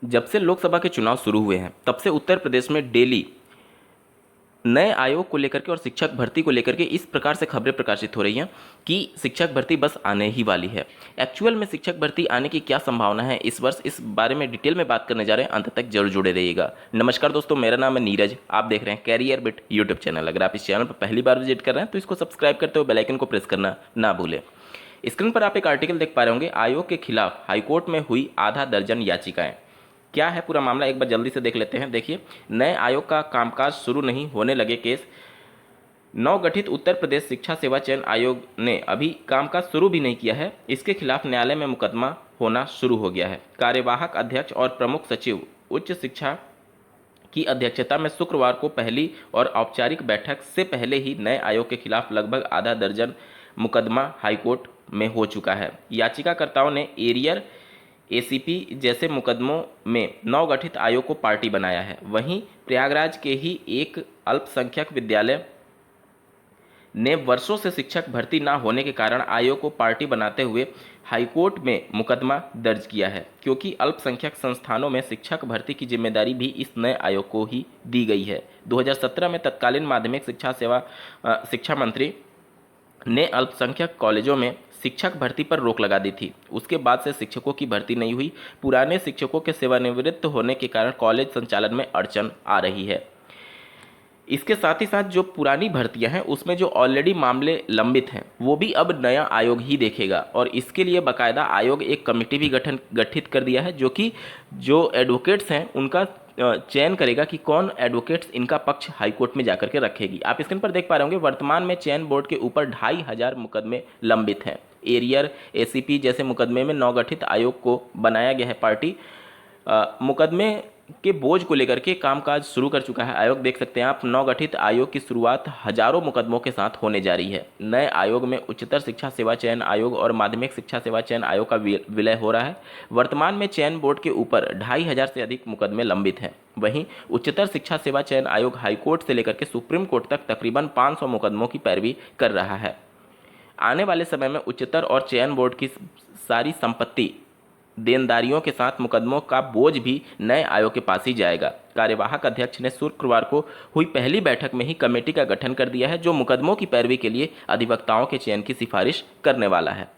जब से लोकसभा के चुनाव शुरू हुए हैं तब से उत्तर प्रदेश में डेली नए आयोग को लेकर के और शिक्षक भर्ती को लेकर के इस प्रकार से खबरें प्रकाशित हो रही हैं कि शिक्षक भर्ती बस आने ही वाली है। एक्चुअल में शिक्षक भर्ती आने की क्या संभावना है इस वर्ष, इस बारे में डिटेल में बात करने जा रहे हैं। अंत तक जरूर जुड़े रहिएगा। नमस्कार दोस्तों, मेरा नाम है नीरज। आप देख रहे हैं कैरियर बिट यूट्यूब चैनल। अगर आप इस चैनल पर पहली बार विजिट कर रहे हैं तो इसको सब्सक्राइब करते हुए बेल आइकन को प्रेस करना ना भूलें। स्क्रीन पर आप एक आर्टिकल देख पा रहे होंगे, आयोग के खिलाफ हाईकोर्ट में हुई आधा दर्जन याचिकाएं। क्या है पूरा मामला, एक बार जल्दी से देख लेते हैं। देखिए, नए आयोग का कामकाज शुरू नहीं होने लगे केस। नवगठित उत्तर प्रदेश शिक्षा सेवा चयन आयोग ने अभी कामकाज शुरू भी नहीं किया है, इसके खिलाफ न्यायालय में मुकदमा होना शुरू हो गया है। कार्यवाहक अध्यक्ष और प्रमुख सचिव उच्च शिक्षा की अध्यक्षता में शुक्रवार को पहली और औपचारिक बैठक से पहले ही नए आयोग के खिलाफ लगभग आधा दर्जन मुकदमा हाईकोर्ट में हो चुका है। याचिकाकर्ताओं ने एरियर एसीपी जैसे मुकदमों में नवगठित आयोग को पार्टी बनाया है। वहीं प्रयागराज के ही एक अल्पसंख्यक विद्यालय ने वर्षों से शिक्षक भर्ती न होने के कारण आयोग को पार्टी बनाते हुए हाईकोर्ट में मुकदमा दर्ज किया है, क्योंकि अल्पसंख्यक संस्थानों में शिक्षक भर्ती की जिम्मेदारी भी इस नए आयोग को ही दी गई है। 2017 में तत्कालीन माध्यमिक शिक्षा मंत्री ने अल्पसंख्यक कॉलेजों में शिक्षक भर्ती पर रोक लगा दी थी। उसके बाद से शिक्षकों की भर्ती नहीं हुई। पुराने शिक्षकों के सेवानिवृत्त होने के कारण कॉलेज संचालन में अड़चन आ रही है। इसके साथ ही साथ जो पुरानी भर्तियां हैं उसमें जो ऑलरेडी मामले लंबित हैं वो भी अब नया आयोग ही देखेगा, और इसके लिए बाकायदा आयोग एक कमेटी भी गठित कर दिया है, जो कि जो एडवोकेट्स हैं उनका चयन करेगा कि कौन एडवोकेट्स इनका पक्ष हाईकोर्ट में जाकर के रखेगी। आप स्क्रीन पर देख पा रहे होंगे, वर्तमान में चयन बोर्ड के ऊपर 2500 मुकदमे लंबित हैं। एरियर एसीपी जैसे मुकदमे में नवगठित आयोग को बनाया गया है पार्टी। मुकदमे के बोझ को लेकर के कामकाज शुरू कर चुका है आयोग। देख सकते हैं आप, नवगठित आयोग की शुरुआत हजारों मुकदमों के साथ होने जा रही है। नए आयोग में उच्चतर शिक्षा सेवा चयन आयोग और माध्यमिक शिक्षा सेवा चयन आयोग का विलय हो रहा है। वर्तमान में चयन बोर्ड के ऊपर 2500 से अधिक मुकदमे लंबित हैं। वहीं उच्चतर शिक्षा सेवा चयन आयोग हाईकोर्ट से लेकर के सुप्रीम कोर्ट तक तकरीबन 500 मुकदमों की पैरवी कर रहा है। आने वाले समय में उच्चतर और चयन बोर्ड की सारी संपत्ति देनदारियों के साथ मुकदमों का बोझ भी नए आयोग के पास ही जाएगा। कार्यवाहक अध्यक्ष ने शुक्रवार को हुई पहली बैठक में ही कमेटी का गठन कर दिया है, जो मुकदमों की पैरवी के लिए अधिवक्ताओं के चयन की सिफारिश करने वाला है।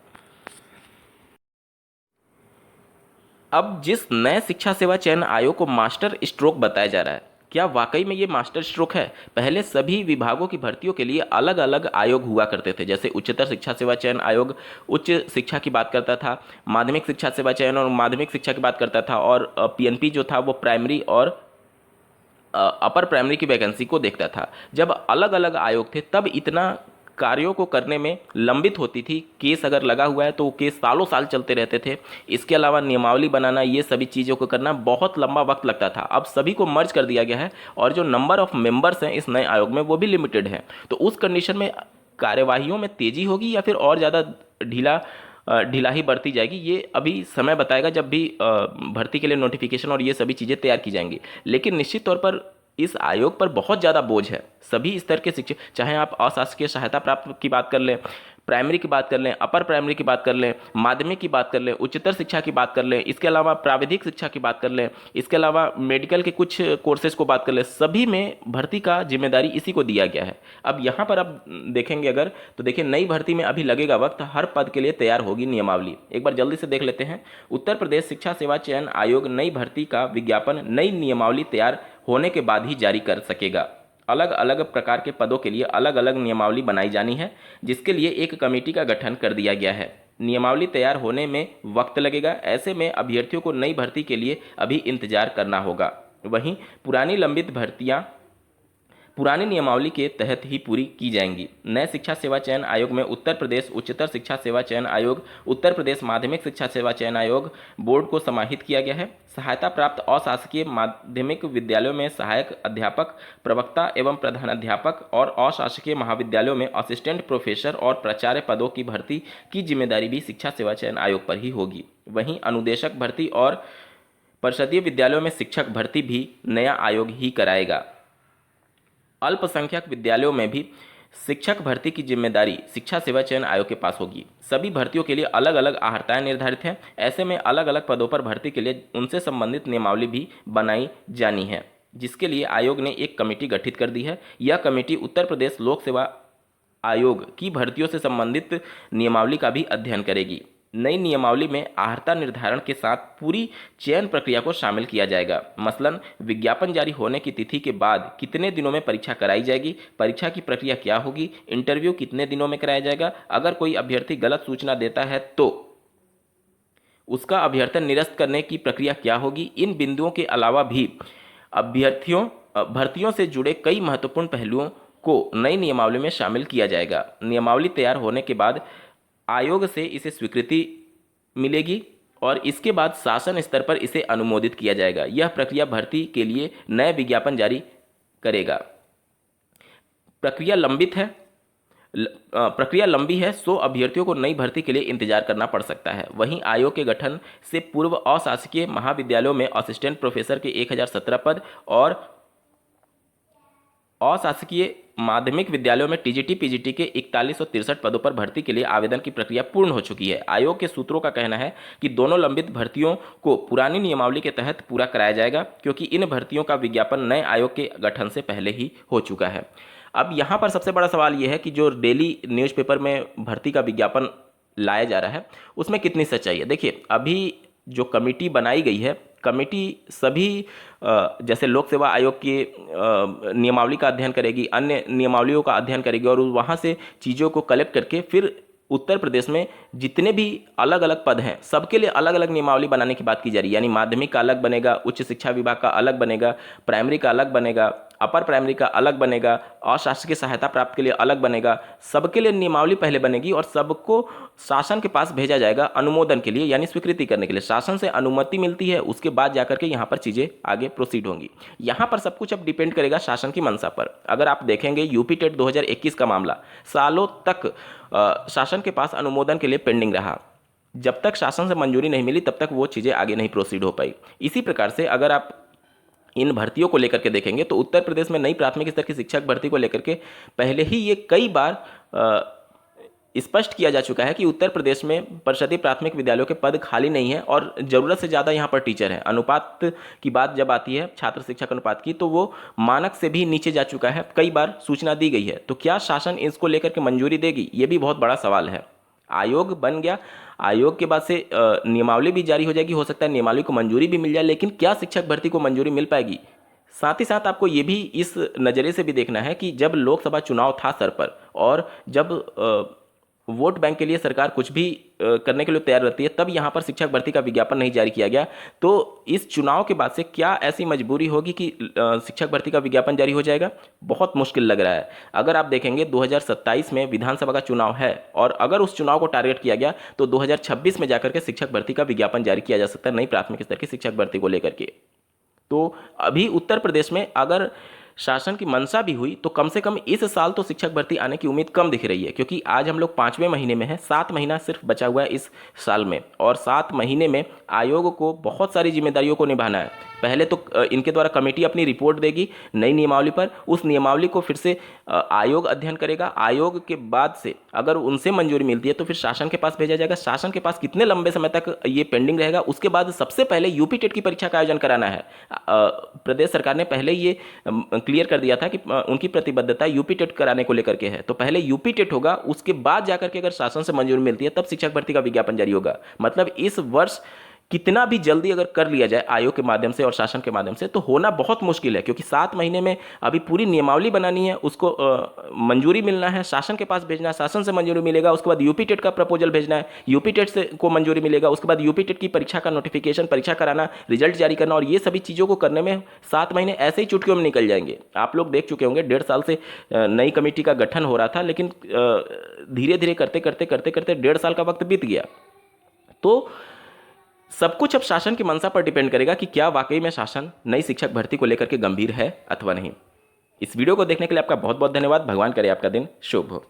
अब जिस नए शिक्षा सेवा चयन आयोग को मास्टर स्ट्रोक बताया जा रहा है, क्या वाकई में ये मास्टर स्ट्रोक है? पहले सभी विभागों की भर्तियों के लिए अलग अलग आयोग हुआ करते थे, जैसे उच्चतर शिक्षा सेवा चयन आयोग उच्च शिक्षा की बात करता था, माध्यमिक शिक्षा सेवा चयन और माध्यमिक शिक्षा की बात करता था, और पीएनपी जो था वो प्राइमरी और अपर प्राइमरी की वैकेंसी को देखता था। जब अलग अलग आयोग थे तब इतना कार्यों को करने में लंबित होती थी। केस अगर लगा हुआ है तो केस सालों साल चलते रहते थे। इसके अलावा नियमावली बनाना, ये सभी चीज़ों को करना बहुत लंबा वक्त लगता था। अब सभी को मर्ज कर दिया गया है और जो नंबर ऑफ मेंबर्स हैं इस नए आयोग में वो भी लिमिटेड है। तो उस कंडीशन में कार्यवाहियों में तेजी होगी या फिर और ज़्यादा ढिलाई बरती जाएगी, ये अभी समय बताएगा, जब भी भर्ती के लिए नोटिफिकेशन और ये सभी चीज़ें तैयार की जाएंगी। लेकिन निश्चित तौर पर इस आयोग पर बहुत ज़्यादा बोझ है। सभी स्तर के शिक्षक, चाहे आप अशासकीय सहायता प्राप्त की बात कर लें, प्राइमरी की बात कर लें, अपर प्राइमरी की बात कर लें, माध्यमिक की बात कर लें, उच्चतर शिक्षा की बात कर लें, इसके अलावा प्राविधिक शिक्षा की बात कर लें, इसके अलावा मेडिकल के कुछ कोर्सेज को बात कर लें, सभी में भर्ती का जिम्मेदारी इसी को दिया गया है। अब यहाँ पर आप देखेंगे अगर, तो देखिए नई भर्ती में अभी लगेगा वक्त, हर पद के लिए तैयार होगी नियमावली। एक बार जल्दी से देख लेते हैं। उत्तर प्रदेश शिक्षा सेवा चयन आयोग नई भर्ती का विज्ञापन नई नियमावली तैयार होने के बाद ही जारी कर सकेगा। अलग अलग प्रकार के पदों के लिए अलग अलग नियमावली बनाई जानी है, जिसके लिए एक कमेटी का गठन कर दिया गया है। नियमावली तैयार होने में वक्त लगेगा। ऐसे में अभ्यर्थियों को नई भर्ती के लिए अभी इंतजार करना होगा। वहीं पुरानी लंबित भर्तियां पुरानी नियमावली के तहत ही पूरी की जाएंगी। नए शिक्षा सेवा चयन आयोग में उत्तर प्रदेश उच्चतर शिक्षा सेवा चयन आयोग, उत्तर प्रदेश माध्यमिक शिक्षा सेवा चयन आयोग बोर्ड को समाहित किया गया है। सहायता प्राप्त अशासकीय माध्यमिक विद्यालयों में सहायक अध्यापक, प्रवक्ता एवं प्रधानाध्यापक और अशासकीय महाविद्यालयों में असिस्टेंट प्रोफेसर और प्राचार्य पदों की भर्ती की जिम्मेदारी भी शिक्षा सेवा चयन आयोग पर ही होगी। वहीं अनुदेशक भर्ती और परिषदीय विद्यालयों में शिक्षक भर्ती भी नया आयोग ही कराएगा। अल्पसंख्यक विद्यालयों में भी शिक्षक भर्ती की जिम्मेदारी शिक्षा सेवा चयन आयोग के पास होगी। सभी भर्तियों के लिए अलग अलग अहर्ताएं निर्धारित हैं। ऐसे में अलग अलग पदों पर भर्ती के लिए उनसे संबंधित नियमावली भी बनाई जानी है, जिसके लिए आयोग ने एक कमेटी गठित कर दी है। यह कमेटी उत्तर प्रदेश लोक सेवा आयोग की भर्तियों से संबंधित नियमावली का भी अध्ययन करेगी। नई नियमावली में अहर्ता निर्धारण के साथ पूरी चयन प्रक्रिया को शामिल किया जाएगा। मसलन विज्ञापन जारी होने की तिथि के बाद कितने दिनों में परीक्षा कराई जाएगी, परीक्षा की प्रक्रिया क्या होगी, इंटरव्यू कितने दिनों में कराया जाएगा, अगर कोई अभ्यर्थी गलत सूचना देता है तो उसका अभ्यर्थन निरस्त करने की प्रक्रिया क्या होगी। इन बिंदुओं के अलावा भी भर्तियों से जुड़े कई महत्वपूर्ण पहलुओं को नई नियमावली में शामिल किया जाएगा। नियमावली तैयार होने के बाद आयोग से इसे स्वीकृति मिलेगी और इसके बाद शासन स्तर पर इसे अनुमोदित किया जाएगा। यह प्रक्रिया भर्ती के लिए नए विज्ञापन जारी करेगा। प्रक्रिया लंबी है, 100 अभ्यर्थियों को नई भर्ती के लिए इंतजार करना पड़ सकता है। वहीं आयोग के गठन से पूर्व अशासकीय महाविद्यालयों में असिस्टेंट प्रोफेसर के 1017 पद और अशासकीय माध्यमिक विद्यालयों में टीजीटी पीजीटी के 4163 पदों पर भर्ती के लिए आवेदन की प्रक्रिया पूर्ण हो चुकी है। आयोग के सूत्रों का कहना है कि दोनों लंबित भर्तियों को पुरानी नियमावली के तहत पूरा कराया जाएगा, क्योंकि इन भर्तियों का विज्ञापन नए आयोग के गठन से पहले ही हो चुका है। अब यहाँ पर सबसे बड़ा सवाल यह है कि जो डेली न्यूज़पेपर में भर्ती का विज्ञापन लाया जा रहा है उसमें कितनी सच्चाई है। देखिए, अभी जो कमेटी बनाई गई है, कमेटी सभी जैसे लोक सेवा आयोग की नियमावली का अध्ययन करेगी, अन्य नियमावलियों का अध्ययन करेगी और वहाँ से चीज़ों को कलेक्ट करके फिर उत्तर प्रदेश में जितने भी अलग अलग पद हैं सबके लिए अलग अलग नियमावली बनाने की बात की जा रही है। यानी माध्यमिक का अलग बनेगा, उच्च शिक्षा विभाग का अलग बनेगा, प्राइमरी का अलग बनेगा, अपर प्राइमरी का अलग बनेगा, अशासकीय सहायता प्राप्त के लिए अलग बनेगा। सबके लिए नियमावली पहले बनेगी और सबको शासन के पास भेजा जाएगा अनुमोदन के लिए, यानी स्वीकृति करने के लिए। शासन से अनुमति मिलती है, उसके बाद जाकर के यहाँ पर चीज़ें आगे प्रोसीड होंगी। यहाँ पर सब कुछ अब डिपेंड करेगा शासन की मंशा पर। अगर आप देखेंगे यूपी टेट 2021 का मामला सालों तक शासन के पास अनुमोदन के लिए पेंडिंग रहा। जब तक शासन से मंजूरी नहीं मिली तब तक वो चीज़ें आगे नहीं प्रोसीड हो पाई। इसी प्रकार से अगर आप इन भर्तियों को लेकर के देखेंगे तो उत्तर प्रदेश में नई प्राथमिक स्तर की शिक्षक भर्ती को लेकर के पहले ही ये कई बार स्पष्ट किया जा चुका है कि उत्तर प्रदेश में परिषदीय प्राथमिक विद्यालयों के पद खाली नहीं है और ज़रूरत से ज़्यादा यहाँ पर टीचर हैं। अनुपात की बात जब आती है छात्र शिक्षक अनुपात की, तो वो मानक से भी नीचे जा चुका है, कई बार सूचना दी गई है। तो क्या शासन इसको लेकर के मंजूरी देगी, ये भी बहुत बड़ा सवाल है। आयोग बन गया, आयोग के बाद से नियमावली भी जारी हो जाएगी, हो सकता है नियमावली को मंजूरी भी मिल जाए, लेकिन क्या शिक्षक भर्ती को मंजूरी मिल पाएगी। साथ ही साथ आपको ये भी इस नज़रिए से भी देखना है कि जब लोकसभा चुनाव था सर पर और जब वोट बैंक के लिए सरकार कुछ भी करने के लिए तैयार रहती है, तब यहाँ पर शिक्षक भर्ती का विज्ञापन नहीं जारी किया गया। तो इस चुनाव के बाद से क्या ऐसी मजबूरी होगी कि शिक्षक भर्ती का विज्ञापन जारी हो जाएगा? बहुत मुश्किल लग रहा है। अगर आप देखेंगे 2027 में विधानसभा का चुनाव है और अगर उस चुनाव को टारगेट किया गया तो 2026 में जाकर के शिक्षक भर्ती का विज्ञापन जारी किया जा सकता है नई प्राथमिक स्तर की शिक्षक भर्ती को लेकर के। तो अभी उत्तर प्रदेश में अगर शासन की मंशा भी हुई तो कम से कम इस साल तो शिक्षक भर्ती आने की उम्मीद कम दिख रही है, क्योंकि आज हम लोग 5वें महीने में हैं, 7 महीना सिर्फ बचा हुआ है इस साल में और 7 महीने में आयोग को बहुत सारी जिम्मेदारियों को निभाना है। पहले तो इनके द्वारा कमेटी अपनी रिपोर्ट देगी नई नियमावली पर, उस नियमावली को फिर से आयोग अध्ययन करेगा। आयोग के बाद से अगर उनसे मंजूरी मिलती है तो फिर शासन के पास भेजा जाएगा। शासन के पास कितने लंबे समय तक ये पेंडिंग रहेगा, उसके बाद सबसे पहले यूपी टेट की परीक्षा का आयोजन कराना है। प्रदेश सरकार ने पहले ये क्लियर कर दिया था कि उनकी प्रतिबद्धता यूपी टेट कराने को लेकर के है, तो पहले यूपी टेट होगा, उसके बाद जाकर के अगर शासन से मंजूरी मिलती है तब शिक्षक भर्ती का विज्ञापन जारी होगा। मतलब इस वर्ष कितना भी जल्दी अगर कर लिया जाए आयोग के माध्यम से और शासन के माध्यम से तो होना बहुत मुश्किल है, क्योंकि 7 महीने में अभी पूरी नियमावली बनानी है, उसको मंजूरी मिलना है, शासन के पास भेजना है, शासन से मंजूरी मिलेगा, उसके बाद यूपी टेट का प्रपोजल भेजना है, यूपी टेट से को मंजूरी मिलेगा, उसके बाद यूपी टेट की परीक्षा का नोटिफिकेशन, परीक्षा कराना, रिजल्ट जारी करना, और ये सभी चीज़ों को करने में 7 महीने ऐसे ही चुटकियों में निकल जाएंगे। आप लोग देख चुके होंगे 1.5 साल से नई कमेटी का गठन हो रहा था, लेकिन धीरे धीरे करते करते करते करते 1.5 साल का वक्त बीत गया। तो सब कुछ अब शासन की मंशा पर डिपेंड करेगा कि क्या वाकई में शासन नई शिक्षक भर्ती को लेकर के गंभीर है अथवा नहीं। इस वीडियो को देखने के लिए आपका बहुत बहुत धन्यवाद। भगवान करे आपका दिन शुभ हो।